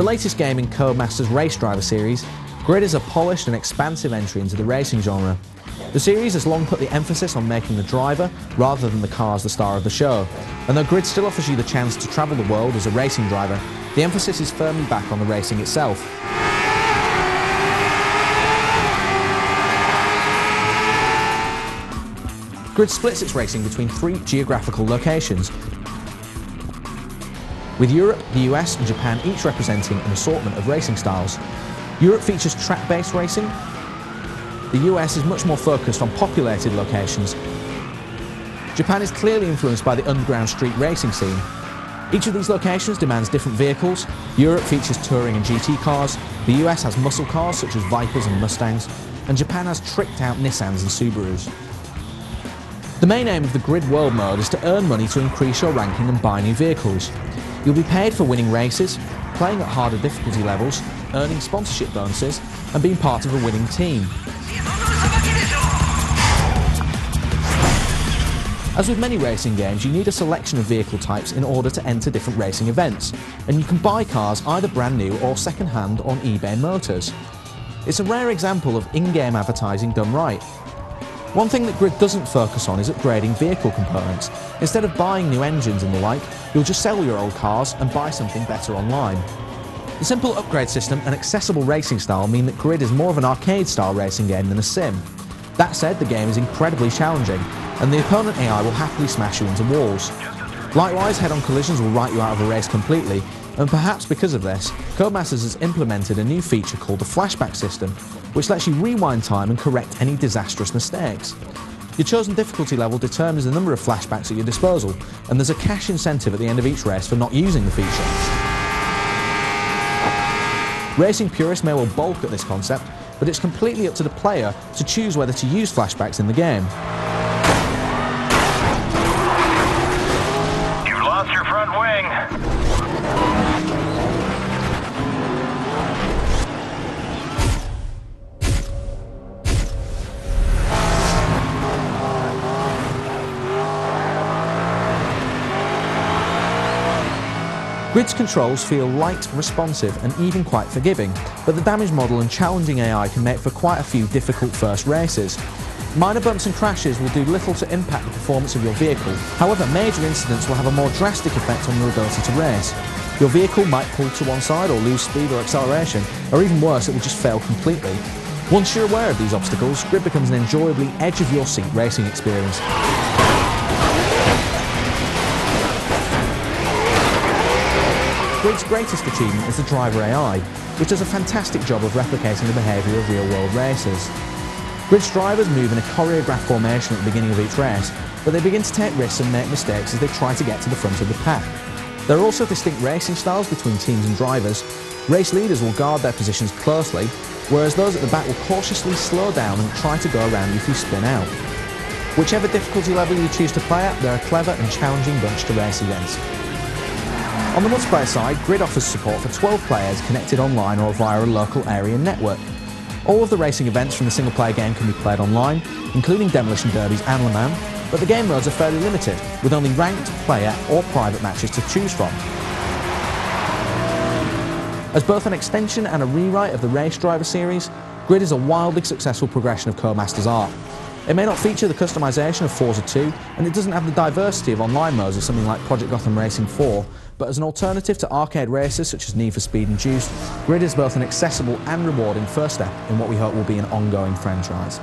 latest game in Codemasters' Race Driver series, Grid is a polished and expansive entry into the racing genre. The series has long put the emphasis on making the driver, rather than the cars, the star of the show. And though Grid still offers you the chance to travel the world as a racing driver, the emphasis is firmly back on the racing itself. Grid splits its racing between 3 geographical locations, with Europe, the US and Japan each representing an assortment of racing styles. Europe features track-based racing. The US is much more focused on populated locations. Japan is clearly influenced by the underground street racing scene. Each of these locations demands different vehicles. Europe features touring and GT cars, the US has muscle cars such as Vipers and Mustangs, and Japan has tricked-out Nissans and Subarus. The main aim of the Grid World mode is to earn money to increase your ranking and buy new vehicles. You'll be paid for winning races, playing at harder difficulty levels, earning sponsorship bonuses, and being part of a winning team. As with many racing games, you need a selection of vehicle types in order to enter different racing events, and you can buy cars either brand new or second-hand on eBay Motors. It's a rare example of in-game advertising done right. One thing that Grid doesn't focus on is upgrading vehicle components. Instead of buying new engines and the like, you'll just sell your old cars and buy something better online. The simple upgrade system and accessible racing style mean that Grid is more of an arcade-style racing game than a sim. That said, the game is incredibly challenging, and the opponent AI will happily smash you into walls. Likewise, head-on collisions will write you out of a race completely, and perhaps because of this, Codemasters has implemented a new feature called the flashback system, which lets you rewind time and correct any disastrous mistakes. Your chosen difficulty level determines the number of flashbacks at your disposal, and there's a cash incentive at the end of each race for not using the feature. Racing purists may well balk at this concept, but it's completely up to the player to choose whether to use flashbacks in the game. You've lost your front wing. Grid's controls feel light, responsive and even quite forgiving, but the damage model and challenging AI can make for quite a few difficult first races. Minor bumps and crashes will do little to impact the performance of your vehicle, however major incidents will have a more drastic effect on your ability to race. Your vehicle might pull to one side or lose speed or acceleration, or even worse, it will just fail completely. Once you're aware of these obstacles, Grid becomes an enjoyably edge-of-your-seat racing experience. Grid's greatest achievement is the driver AI, which does a fantastic job of replicating the behaviour of real-world racers. Grid's drivers move in a choreographed formation at the beginning of each race, but they begin to take risks and make mistakes as they try to get to the front of the pack. There are also distinct racing styles between teams and drivers. Race leaders will guard their positions closely, whereas those at the back will cautiously slow down and try to go around you if you spin out. Whichever difficulty level you choose to play at, they're a clever and challenging bunch to race against. On the multiplayer side, Grid offers support for 12 players connected online or via a local area network. All of the racing events from the single-player game can be played online, including demolition derbies and Le Mans, but the game modes are fairly limited, with only ranked, player or private matches to choose from. As both an extension and a rewrite of the Race Driver series, Grid is a wildly successful progression of Codemasters' art. It may not feature the customization of Forza 2, and it doesn't have the diversity of online modes of something like Project Gotham Racing 4, but as an alternative to arcade races such as Need for Speed and Juiced, Grid is both an accessible and rewarding first step in what we hope will be an ongoing franchise.